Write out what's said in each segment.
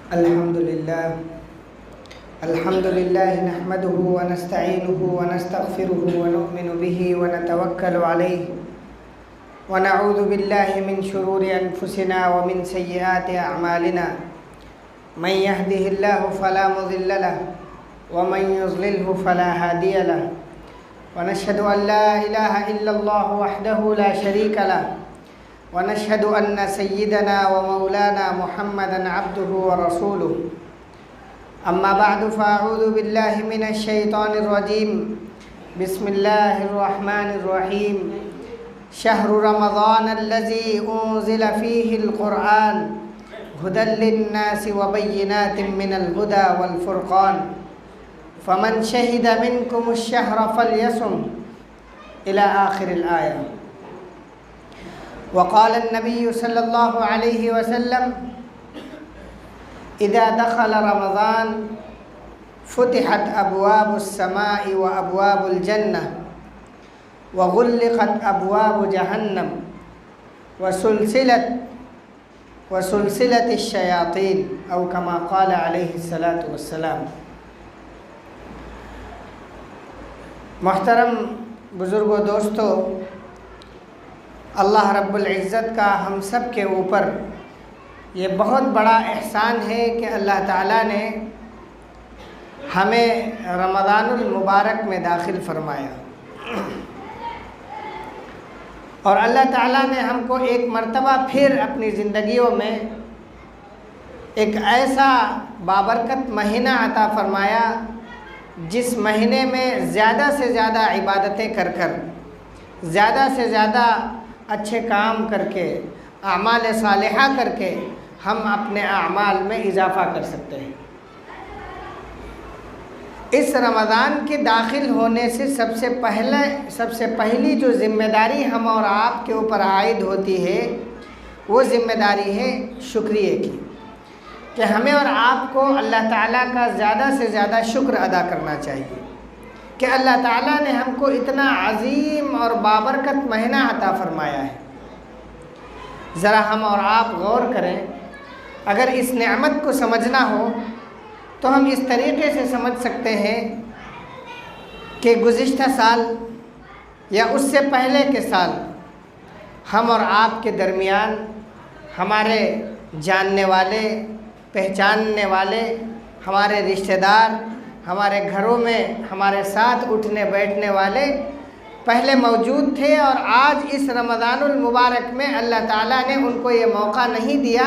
الحمد لله نحمده ونستعينه ونستغفره ونؤمن به ونتوكل عليه ونعوذ بالله من شرور أنفسنا ومن سيئات أعمالنا من يهده الله فلا مضل له ومن يضلله فلا هادي له ونشهد أن لا إله إلا الله وحده لا شريك له ونشهد أن سيدنا ومولانا محمدا عبده ورسوله أما بعد فأعوذ بالله من الشيطان الرجيم بسم الله الرحمن الرحيم شهر رمضان الذي أنزل فيه القرآن هدى للناس وبينات من الهدى والفرقان فمن شهد منكم الشهر فليصم إلى آخر الآية. وقال النبي صلى الله عليه وسلم إذا دخل رمضان فتحت أبواب السماء وأبواب الجنة وغلقت أبواب جهنم وسلسلة الشياطين أو كما قال عليه الصلاة والسلام. محترم بزرگوں دوستو، اللہ رب العزت کا ہم سب کے اوپر یہ بہت بڑا احسان ہے کہ اللہ تعالیٰ نے ہمیں رمضان المبارک میں داخل فرمایا، اور اللہ تعالیٰ نے ہم کو ایک مرتبہ پھر اپنی زندگیوں میں ایک ایسا بابرکت مہینہ عطا فرمایا جس مہینے میں زیادہ سے زیادہ عبادتیں کر کر، زیادہ سے زیادہ اچھے کام کر کے، اعمال صالحہ کر کے ہم اپنے اعمال میں اضافہ کر سکتے ہیں. اس رمضان کے داخل ہونے سے سب سے پہلی جو ذمہ داری ہم اور آپ کے اوپر عائد ہوتی ہے وہ ذمہ داری ہے شکریہ کی، کہ ہمیں اور آپ کو اللہ تعالیٰ کا زیادہ سے زیادہ شکر ادا کرنا چاہیے کہ اللہ تعالیٰ نے ہم کو اتنا عظیم اور بابرکت مہینہ عطا فرمایا ہے. ذرا ہم اور آپ غور کریں، اگر اس نعمت کو سمجھنا ہو تو ہم اس طریقے سے سمجھ سکتے ہیں کہ گزشتہ سال یا اس سے پہلے کے سال ہم اور آپ کے درمیان ہمارے جاننے والے، پہچاننے والے، ہمارے رشتہ دار، ہمارے گھروں میں ہمارے ساتھ اٹھنے بیٹھنے والے پہلے موجود تھے، اور آج اس رمضان المبارک میں اللہ تعالیٰ نے ان کو یہ موقع نہیں دیا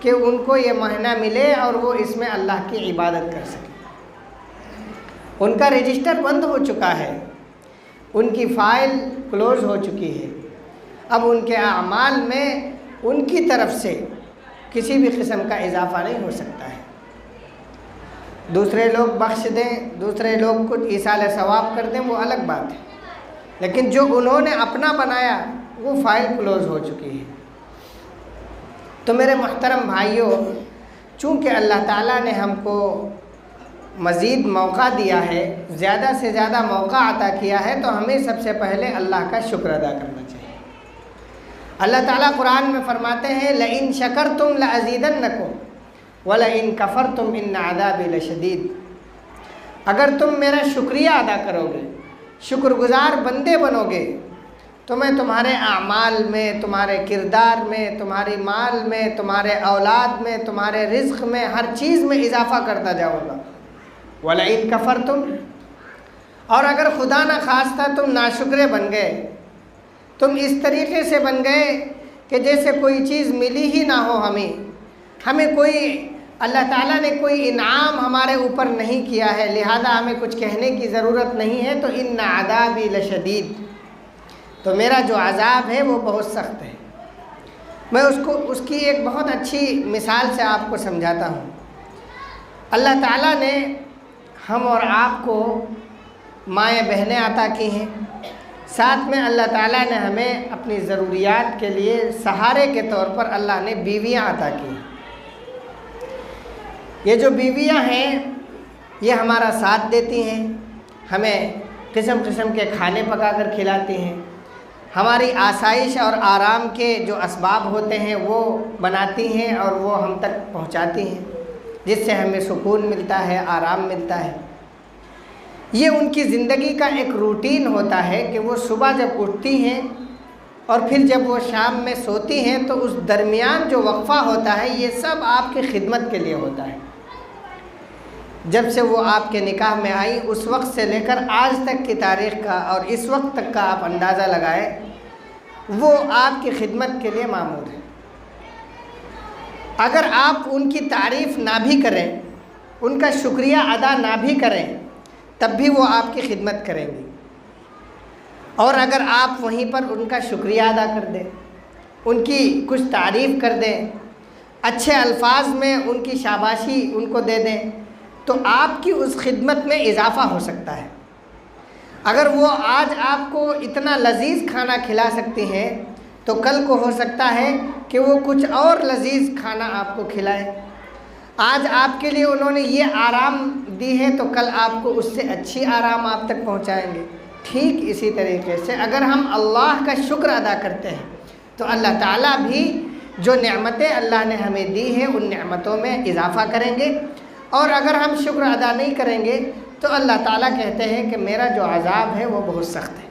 کہ ان کو یہ مہینہ ملے اور وہ اس میں اللہ کی عبادت کر سکیں. ان کا رجسٹر بند ہو چکا ہے، ان کی فائل کلوز ہو چکی ہے، اب ان کے اعمال میں ان کی طرف سے کسی بھی قسم کا اضافہ نہیں ہو سکتا ہے. دوسرے لوگ بخش دیں، دوسرے لوگ کچھ ایصال ثواب کر دیں، وہ الگ بات ہے، لیکن جو انہوں نے اپنا بنایا وہ فائل کلوز ہو چکی ہے. تو میرے محترم بھائیوں، چونکہ اللہ تعالیٰ نے ہم کو مزید موقع دیا ہے، زیادہ سے زیادہ موقع عطا کیا ہے، تو ہمیں سب سے پہلے اللہ کا شکر ادا کرنا چاہیے. اللہ تعالیٰ قرآن میں فرماتے ہیں لَإِن شَكَرْتُمْ لَأَزِيدَنَّكُمْ وَلَئِن كَفَرْتُمْ إِنَّ عَذَابِي لَشَدِيدٌ. اگر تم میرا شکریہ ادا کرو گے، شکر گزار بندے بنو گے، تو میں تمہارے اعمال میں، تمہارے کردار میں، تمہاری مال میں، تمہارے اولاد میں، تمہارے رزق میں، ہر چیز میں اضافہ کرتا جاؤں گا. وَلَئِن كَفَرْتُمْ، اور اگر خدا نہ خواستہ تم ناشکرے بن گئے، تم اس طریقے سے بن گئے کہ جیسے کوئی چیز ملی ہی نہ ہو، ہمیں کوئی اللہ تعالیٰ نے کوئی انعام ہمارے اوپر نہیں کیا ہے، لہذا ہمیں کچھ کہنے کی ضرورت نہیں ہے، تو ان عذابی لشدید، تو میرا جو عذاب ہے وہ بہت سخت ہے. میں اس کی ایک بہت اچھی مثال سے آپ کو سمجھاتا ہوں. اللہ تعالیٰ نے ہم اور آپ کو مائیں بہنیں عطا کی ہیں، ساتھ میں اللہ تعالیٰ نے ہمیں اپنی ضروریات کے لیے سہارے کے طور پر اللہ نے بیویاں عطا کی. یہ جو بیویاں ہیں یہ ہمارا ساتھ دیتی ہیں، ہمیں قسم قسم کے کھانے پکا کر کھلاتی ہیں، ہماری آسائش اور آرام کے جو اسباب ہوتے ہیں وہ بناتی ہیں اور وہ ہم تک پہنچاتی ہیں. جس سے ہمیں سکون ملتا ہے، آرام ملتا ہے۔ یہ ان کی زندگی کا ایک روٹین ہوتا ہے کہ وہ صبح جب اٹھتی ہیں اور پھر جب وہ شام میں سوتی ہیں تو اس درمیان جو وقفہ ہوتا ہے یہ سب آپ کی خدمت کے لیے ہوتا ہے۔ جب سے وہ آپ کے نکاح میں آئی اس وقت سے لے کر آج تک کی تاریخ کا اور اس وقت تک کا آپ اندازہ لگائیں، وہ آپ کی خدمت کے لیے مامور ہے۔ اگر آپ ان کی تعریف نہ بھی کریں، ان کا شکریہ ادا نہ بھی کریں، تب بھی وہ آپ کی خدمت کریں گی۔ اور اگر آپ وہیں پر ان کا شکریہ ادا کر دیں، ان کی کچھ تعریف کر دیں، اچھے الفاظ میں ان کی شاباشی ان کو دے دیں، تو آپ کی اس خدمت میں اضافہ ہو سکتا ہے۔ اگر وہ آج آپ کو اتنا لذیذ کھانا کھلا سکتی ہیں تو کل کو ہو سکتا ہے کہ وہ کچھ اور لذیذ کھانا آپ کو کھلائیں۔ آج آپ کے لیے انہوں نے یہ آرام دی ہے تو کل آپ کو اس سے اچھی آرام آپ تک پہنچائیں گے۔ ٹھیک اسی طریقے سے اگر ہم اللہ کا شکر ادا کرتے ہیں تو اللہ تعالیٰ بھی جو نعمتیں اللہ نے ہمیں دی ہیں ان نعمتوں میں اضافہ کریں گے، اور اگر ہم شکر ادا نہیں کریں گے تو اللہ تعالیٰ کہتے ہیں کہ میرا جو عذاب ہے وہ بہت سخت ہے۔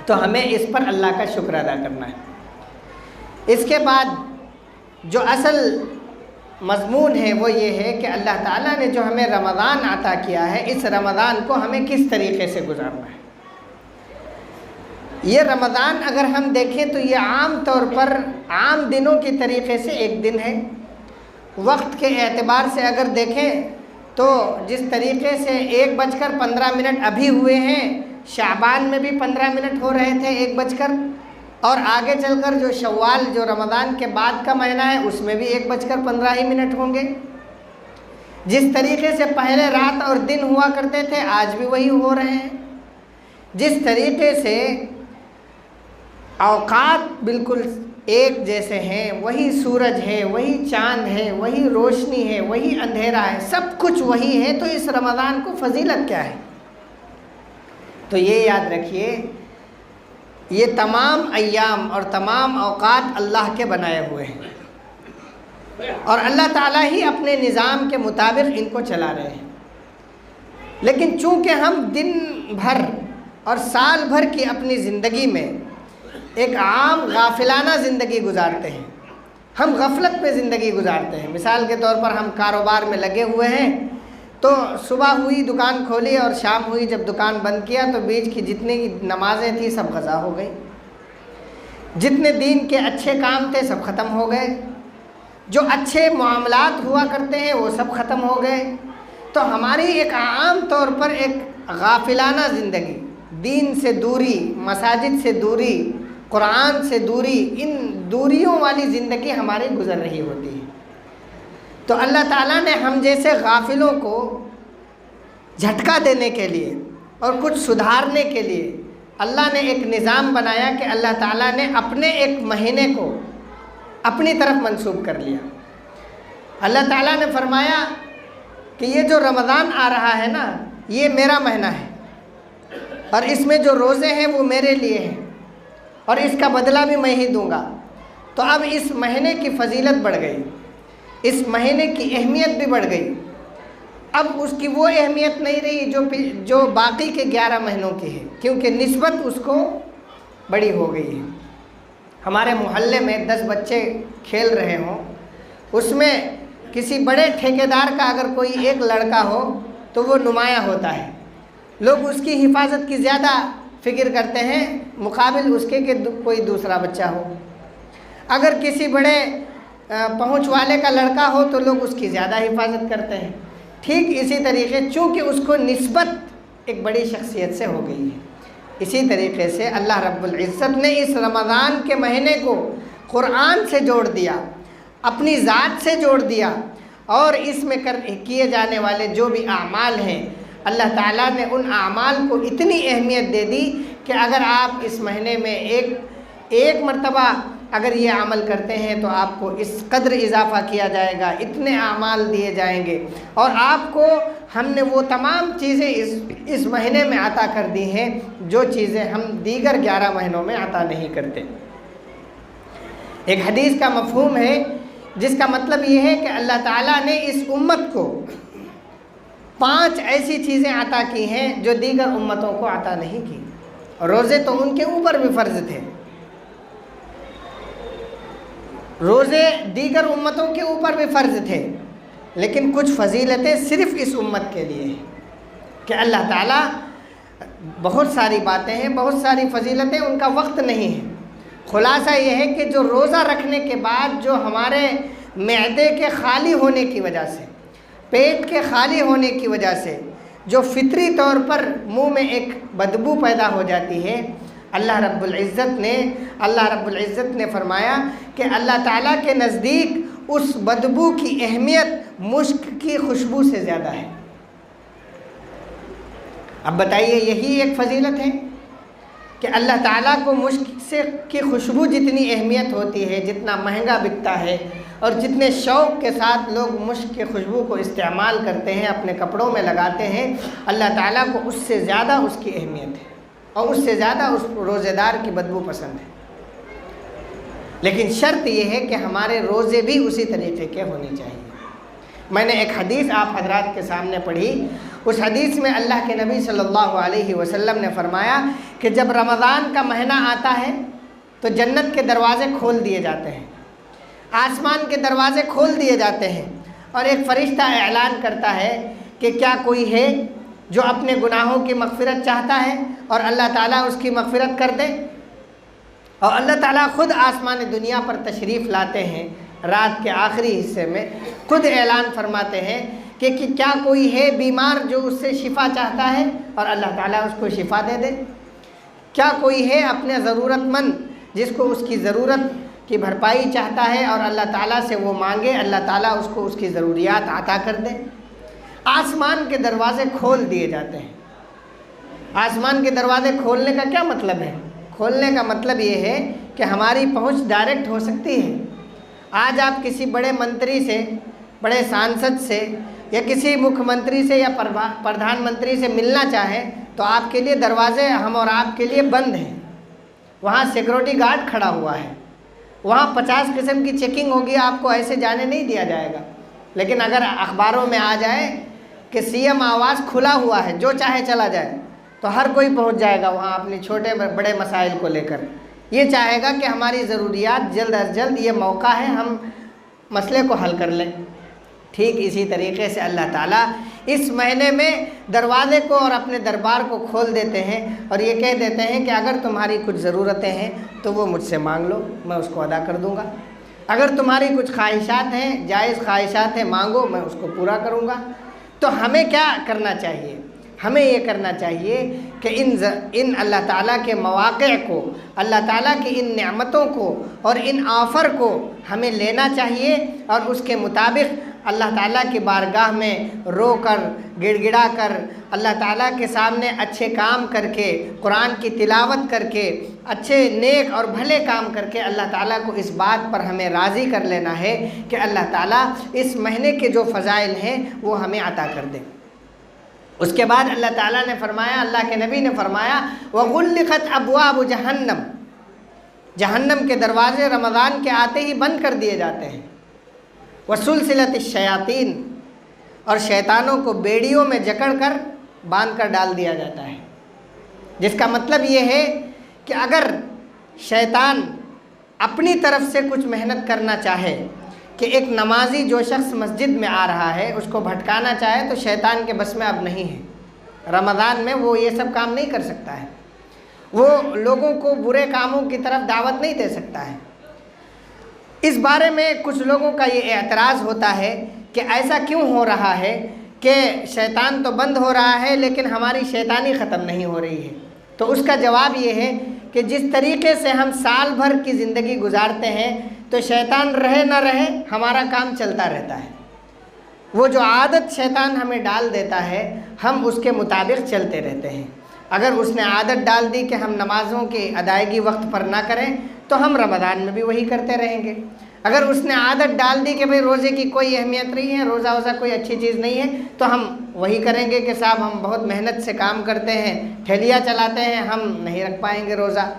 تو ہمیں اس پر اللہ کا شکر ادا کرنا ہے۔ اس کے بعد جو اصل مضمون ہے وہ یہ ہے کہ اللہ تعالیٰ نے جو ہمیں رمضان عطا کیا ہے، اس رمضان کو ہمیں کس طریقے سے گزارنا ہے۔ یہ رمضان اگر ہم دیکھیں تو یہ عام طور پر عام دنوں کی طریقے سے ایک دن ہے۔ وقت کے اعتبار سے اگر دیکھیں تو جس طریقے سے 1:15 ابھی ہوئے ہیں، شعبان میں بھی 15 منٹ ہو رہے تھے 1 اور آگے چل کر جو شوال جو رمضان کے بعد کا مہینہ ہے اس میں بھی 1:15 ہوں گے۔ جس طریقے سے پہلے رات اور دن ہوا کرتے تھے آج بھی وہی ہو رہے ہیں۔ جس طریقے سے اوقات بالکل ایک جیسے ہیں، وہی سورج ہے، وہی چاند ہے، وہی روشنی ہے، وہی اندھیرا ہے، سب کچھ وہی ہے، تو اس رمضان کو فضیلت کیا ہے؟ تو یہ یاد رکھیے، یہ تمام ایام اور تمام اوقات اللہ کے بنائے ہوئے ہیں اور اللہ تعالیٰ ہی اپنے نظام کے مطابق ان کو چلا رہے ہیں۔ لیکن چونکہ ہم دن بھر اور سال بھر کی اپنی زندگی میں ایک عام غافلانہ زندگی گزارتے ہیں، ہم غفلت میں زندگی گزارتے ہیں۔ مثال کے طور پر ہم کاروبار میں لگے ہوئے ہیں تو صبح ہوئی دکان کھولی اور شام ہوئی جب دکان بند کیا تو بیچ کی جتنی نمازیں تھیں سب قضا ہو گئی، جتنے دین کے اچھے کام تھے سب ختم ہو گئے، جو اچھے معاملات ہوا کرتے ہیں وہ سب ختم ہو گئے۔ تو ہماری ایک عام طور پر ایک غافلانہ زندگی، دین سے دوری، مساجد سے دوری، قرآن سے دوری، ان دوریوں والی زندگی ہماری گزر رہی ہوتی ہے۔ تو اللہ تعالیٰ نے ہم جیسے غافلوں کو جھٹکا دینے کے لیے اور کچھ سدھارنے کے لیے اللہ نے ایک نظام بنایا کہ اللہ تعالیٰ نے اپنے ایک مہینے کو اپنی طرف منسوب کر لیا۔ اللہ تعالیٰ نے فرمایا کہ یہ جو رمضان آ رہا ہے نا یہ میرا مہینہ ہے اور اس میں جو روزے ہیں وہ میرے لیے ہیں اور اس کا بدلہ بھی میں ہی دوں گا۔ تو اب اس مہینے کی فضیلت بڑھ گئی، اس مہینے کی اہمیت بھی بڑھ گئی۔ اب اس کی وہ اہمیت نہیں رہی جو باقی کے 11 مہینوں کی ہے، کیونکہ نسبت اس کو بڑی ہو گئی ہے۔ ہمارے محلے میں 10 بچے کھیل رہے ہوں، اس میں کسی بڑے ٹھیکیدار کا اگر کوئی ایک لڑکا ہو تو وہ نمایاں ہوتا ہے، لوگ اس کی حفاظت کی زیادہ فکر کرتے ہیں مقابل اس کے کہ کوئی دوسرا بچہ ہو۔ اگر کسی بڑے پہنچ والے کا لڑکا ہو تو لوگ اس کی زیادہ حفاظت کرتے ہیں۔ ٹھیک اسی طریقے چونکہ اس کو نسبت ایک بڑی شخصیت سے ہو گئی ہے، اسی طریقے سے اللہ رب العزت نے اس رمضان کے مہینے کو قرآن سے جوڑ دیا، اپنی ذات سے جوڑ دیا، اور اس میں کیے جانے والے جو بھی اعمال ہیں اللہ تعالیٰ نے ان اعمال کو اتنی اہمیت دے دی کہ اگر آپ اس مہینے میں ایک مرتبہ اگر یہ عمل کرتے ہیں تو آپ کو اس قدر اضافہ کیا جائے گا، اتنے اعمال دیے جائیں گے، اور آپ کو ہم نے وہ تمام چیزیں اس مہینے میں عطا کر دی ہیں جو چیزیں ہم دیگر 11 مہینوں میں عطا نہیں کرتے۔ ایک حدیث کا مفہوم ہے جس کا مطلب یہ ہے کہ اللہ تعالیٰ نے اس امت کو 5 ایسی چیزیں عطا کی ہیں جو دیگر امتوں کو عطا نہیں کی. روزے تو ان کے اوپر بھی فرض تھے، روزے دیگر امتوں کے اوپر بھی فرض تھے، لیکن کچھ فضیلتیں صرف اس امت کے لیے ہیں کہ اللہ تعالیٰ بہت ساری باتیں ہیں، بہت ساری فضیلتیں، ان کا وقت نہیں ہے. خلاصہ یہ ہے کہ جو روزہ رکھنے کے بعد جو ہمارے معدے کے خالی ہونے کی وجہ سے، پیٹ کے خالی ہونے کی وجہ سے جو فطری طور پر منہ میں ایک بدبو پیدا ہو جاتی ہے، اللہ رب العزت نے فرمایا کہ اللہ تعالیٰ کے نزدیک اس بدبو کی اہمیت مشک کی خوشبو سے زیادہ ہے. اب بتائیے، یہی ایک فضیلت ہے کہ اللہ تعالیٰ کو مشک سے کی خوشبو جتنی اہمیت ہوتی ہے، جتنا مہنگا بکتا ہے اور جتنے شوق کے ساتھ لوگ مشک کی خوشبو کو استعمال کرتے ہیں، اپنے کپڑوں میں لگاتے ہیں، اللہ تعالیٰ کو اس سے زیادہ اس کی اہمیت ہے اور اس سے زیادہ اس روزے دار کی بدبو پسند ہے. لیکن شرط یہ ہے کہ ہمارے روزے بھی اسی طریقے کے ہونے چاہیے. میں نے ایک حدیث آپ حضرات کے سامنے پڑھی. اس حدیث میں اللہ کے نبی صلی اللہ علیہ وسلم نے فرمایا کہ جب رمضان کا مہینہ آتا ہے تو جنت کے دروازے کھول دیے جاتے ہیں، آسمان کے دروازے کھول دیے جاتے ہیں، اور ایک فرشتہ اعلان کرتا ہے کہ کیا کوئی ہے جو اپنے گناہوں کی مغفرت چاہتا ہے اور اللہ تعالیٰ اس کی مغفرت کر دے. اور اللہ تعالیٰ خود آسمان دنیا پر تشریف لاتے ہیں، رات کے آخری حصے میں خود اعلان فرماتے ہیں کہ کیا کوئی ہے بیمار جو اس سے شفا چاہتا ہے اور اللہ تعالیٰ اس کو شفا دے دے. کیا کوئی ہے اپنے ضرورت مند جس کو اس کی ضرورت کی بھرپائی چاہتا ہے اور اللہ تعالیٰ سے وہ مانگے، اللہ تعالیٰ اس کو اس کی ضروریات عطا کر دے. آسمان کے دروازے کھول دیے جاتے ہیں. آسمان کے دروازے کھولنے کا کیا مطلب ہے؟ کھولنے کا مطلب یہ ہے کہ ہماری پہنچ ڈائریکٹ ہو سکتی ہے. آج آپ کسی بڑے منتری سے، بڑے سانسد سے یا کسی مکھ منتری سے یا پردھان منتری سے ملنا چاہیں تو آپ کے لیے دروازے ہم اور آپ کے لیے بند ہیں. وہاں سیکورٹی گارڈ کھڑا ہوا ہے، وہاں 50 قسم کی چیکنگ ہوگی، آپ کو ایسے جانے نہیں دیا جائے گا. لیکن اگر اخباروں میں آ جائے کہ سی ایم آواس کھلا ہوا ہے، جو چاہے چلا جائے، تو ہر کوئی پہنچ جائے گا وہاں اپنے چھوٹے بڑے مسائل کو لے کر. یہ چاہے گا کہ ہماری ضروریات جلد از جلد، یہ موقع ہے ہم مسئلے کو حل کر لیں. ٹھیک اسی طریقے سے اللہ تعالیٰ اس مہینے میں دروازے کو اور اپنے دربار کو کھول دیتے ہیں اور یہ کہہ دیتے ہیں کہ اگر تمہاری کچھ ضرورتیں ہیں تو وہ مجھ سے مانگ لو، میں اس کو ادا کر دوں گا. اگر تمہاری کچھ خواہشات ہیں، جائز خواہشات ہیں، مانگو، میں اس کو پورا کروں گا. تو ہمیں کیا کرنا چاہیے؟ ہمیں یہ کرنا چاہیے کہ ان اللہ تعالیٰ کے مواقع کو، اللہ تعالیٰ کی ان نعمتوں کو اور ان آفر کو ہمیں لینا چاہیے اور اس کے مطابق اللہ تعالیٰ کی بارگاہ میں رو کر، گڑ گڑا کر، اللہ تعالیٰ کے سامنے اچھے کام کر کے، قرآن کی تلاوت کر کے، اچھے نیک اور بھلے کام کر کے اللہ تعالیٰ کو اس بات پر ہمیں راضی کر لینا ہے کہ اللہ تعالیٰ اس مہینے کے جو فضائل ہیں وہ ہمیں عطا کر دے. اس کے بعد اللہ تعالیٰ نے فرمایا، اللہ کے نبی نے فرمایا وَغُلِّقَتْ أَبْوَابُ جہنم، جہنم کے دروازے رمضان کے آتے ہی بند کر دیے جاتے ہیں. وَسُلْسِلَتِ الشَّيَاطِينَ، اور شیطانوں کو بیڑیوں میں جکڑ کر باندھ کر ڈال دیا جاتا ہے. جس کا مطلب یہ ہے کہ اگر شیطان اپنی طرف سے کچھ محنت کرنا چاہے کہ ایک نمازی جو شخص مسجد میں آ رہا ہے اس کو بھٹکانا چاہے تو شیطان کے بس میں اب نہیں ہے. رمضان میں وہ یہ سب کام نہیں کر سکتا ہے، وہ لوگوں کو برے کاموں کی طرف دعوت نہیں دے سکتا ہے. اس بارے میں کچھ لوگوں کا یہ اعتراض ہوتا ہے کہ ایسا کیوں ہو رہا ہے کہ شیطان تو بند ہو رہا ہے لیکن ہماری شیطانی ختم نہیں ہو رہی ہے. تو اس کا جواب یہ ہے کہ جس طریقے سے ہم سال بھر کی زندگی گزارتے ہیں تو شیطان رہے نہ رہے ہمارا کام چلتا رہتا ہے. وہ جو عادت شیطان ہمیں ڈال دیتا ہے ہم اس کے مطابق چلتے رہتے ہیں. اگر اس نے عادت ڈال دی کہ ہم نمازوں کی ادائیگی وقت پر نہ کریں تو ہم رمضان میں بھی وہی کرتے رہیں گے. اگر اس نے عادت ڈال دی کہ بھئی روزے کی کوئی اہمیت نہیں ہے، روزہ کوئی اچھی چیز نہیں ہے، تو ہم وہی کریں گے کہ صاحب ہم بہت محنت سے کام کرتے ہیں، ٹھیلیاں چلاتے ہیں، ہم نہیں رکھ پائیں گے روزہ.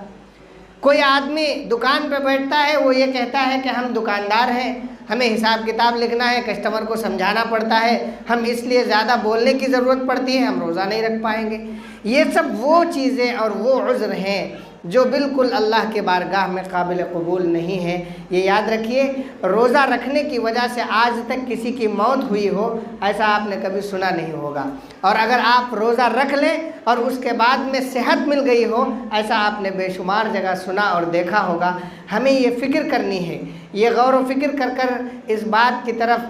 کوئی آدمی دکان پہ بیٹھتا ہے، وہ یہ کہتا ہے کہ ہم دکاندار ہیں، ہمیں حساب کتاب لکھنا ہے، کسٹمر کو سمجھانا پڑتا ہے، ہم اس لیے زیادہ بولنے کی ضرورت پڑتی ہے، ہم روزہ نہیں رکھ پائیں گے۔ یہ سب وہ چیزیں اور وہ عذر ہیں جو بالکل اللہ کے بارگاہ میں قابل قبول نہیں ہے۔ یہ یاد رکھیے، روزہ رکھنے کی وجہ سے آج تک کسی کی موت ہوئی ہو ایسا آپ نے کبھی سنا نہیں ہوگا، اور اگر آپ روزہ رکھ لیں اور اس کے بعد میں صحت مل گئی ہو ایسا آپ نے بے شمار جگہ سنا اور دیکھا ہوگا۔ ہمیں یہ فکر کرنی ہے، یہ غور و فکر کر اس بات کی طرف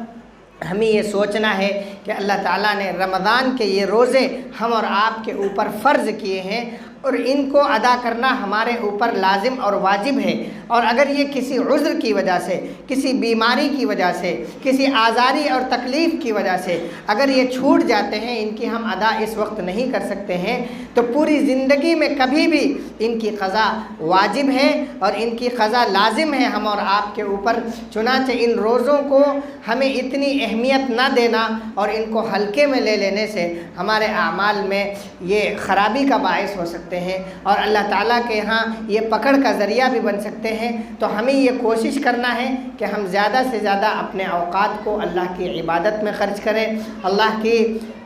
ہمیں یہ سوچنا ہے کہ اللہ تعالیٰ نے رمضان کے یہ روزے ہم اور آپ کے اوپر فرض کیے ہیں، اور ان کو ادا کرنا ہمارے اوپر لازم اور واجب ہے۔ اور اگر یہ کسی عذر کی وجہ سے، کسی بیماری کی وجہ سے، کسی آزاری اور تکلیف کی وجہ سے اگر یہ چھوٹ جاتے ہیں، ان کی ہم ادا اس وقت نہیں کر سکتے ہیں، تو پوری زندگی میں کبھی بھی ان کی قضا واجب ہے اور ان کی قضا لازم ہے ہم اور آپ کے اوپر۔ چنانچہ ان روزوں کو ہمیں اتنی اہمیت نہ دینا اور ان کو ہلکے میں لے لینے سے ہمارے اعمال میں یہ خرابی کا باعث ہو سکتے ہیں اور اللہ تعالیٰ کے ہاں یہ پکڑ کا ذریعہ بھی بن سکتے ہیں۔ تو ہمیں یہ کوشش کرنا ہے کہ ہم زیادہ سے زیادہ اپنے اوقات کو اللہ کی عبادت میں خرچ کریں، اللہ کی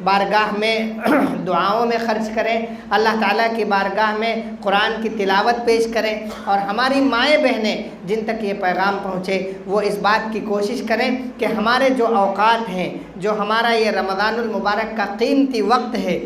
بارگاہ میں دعاؤں میں خرچ کریں، اللہ تعالیٰ کی بارگاہ میں قرآن کی تلاوت پیش کریں، اور ہماری مائیں بہنیں جن تک یہ پیغام پہنچے وہ اس بات کی کوشش کریں کہ ہمارے جو اوقات ہیں، جو ہمارا یہ رمضان المبارک کا قیمتی وقت ہے،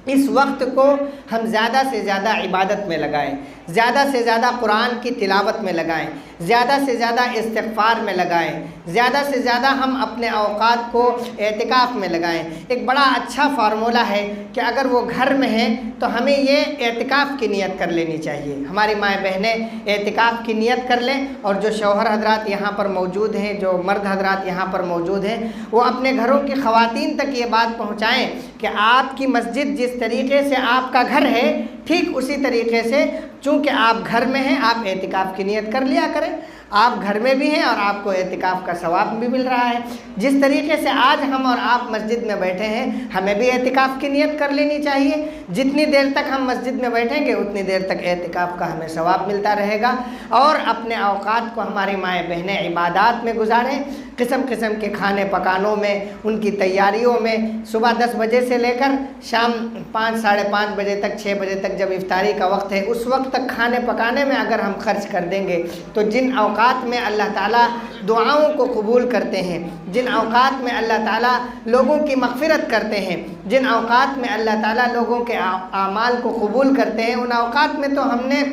اس وقت کو ہم زیادہ سے زیادہ عبادت میں لگائیں، زیادہ سے زیادہ قرآن کی تلاوت میں لگائیں، زیادہ سے زیادہ استغفار میں لگائیں، زیادہ سے زیادہ ہم اپنے اوقات کو اعتکاف میں لگائیں۔ ایک بڑا اچھا فارمولہ ہے کہ اگر وہ گھر میں ہیں تو ہمیں یہ اعتکاف کی نیت کر لینی چاہیے۔ ہماری مائیں بہنیں اعتکاف کی نیت کر لیں، اور جو شوہر حضرات یہاں پر موجود ہیں، جو مرد حضرات یہاں پر موجود ہیں، وہ اپنے گھروں کی خواتین تک یہ بات پہنچائیں کہ آپ کی مسجد جس طریقے سے آپ کا گھر ہے، ٹھیک اسی طریقے سے چونکہ آپ گھر میں ہیں آپ اعتکاف کی نیت کر لیا کریں۔ آپ گھر میں بھی ہیں اور آپ کو اعتکاف کا ثواب بھی مل رہا ہے۔ جس طریقے سے آج ہم اور آپ مسجد میں بیٹھے ہیں، ہمیں بھی اعتکاف کی نیت کر لینی چاہیے۔ جتنی دیر تک ہم مسجد میں بیٹھیں گے اتنی دیر تک اعتکاف کا ہمیں ثواب ملتا رہے گا، اور اپنے اوقات کو ہماری مائیں بہنیں عبادات میں گزاریں، قسم قسم کے کھانے پکانوں میں، ان کی تیاریوں میں۔ صبح 10 بجے سے لے کر شام 5 ساڑھے 5 بجے تک، 6 بجے تک جب افطاری کا وقت ہے، اس وقت تک کھانے پکانے میں اگر ہم خرچ کر دیں گے تو جن اوقات میں اللہ تعالیٰ دعاؤں کو قبول کرتے ہیں، جن اوقات میں اللہ تعالیٰ لوگوں کی مغفرت کرتے ہیں، جن اوقات میں اللہ تعالیٰ لوگوں کے اعمال کو قبول کرتے ہیں، ان اوقات میں تو ہم نے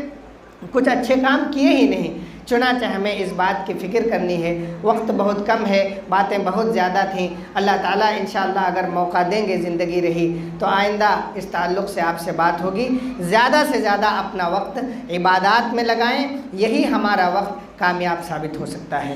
کچھ اچھے کام کیے ہی نہیں۔ چنانچہ ہمیں اس بات کی فکر کرنی ہے۔ وقت بہت کم ہے، باتیں بہت زیادہ تھیں۔ اللہ تعالیٰ انشاءاللہ اگر موقع دیں گے، زندگی رہی تو آئندہ اس تعلق سے آپ سے بات ہوگی۔ زیادہ سے زیادہ اپنا وقت عبادات میں لگائیں، یہی ہمارا وقت کامیاب ثابت ہو سکتا ہے۔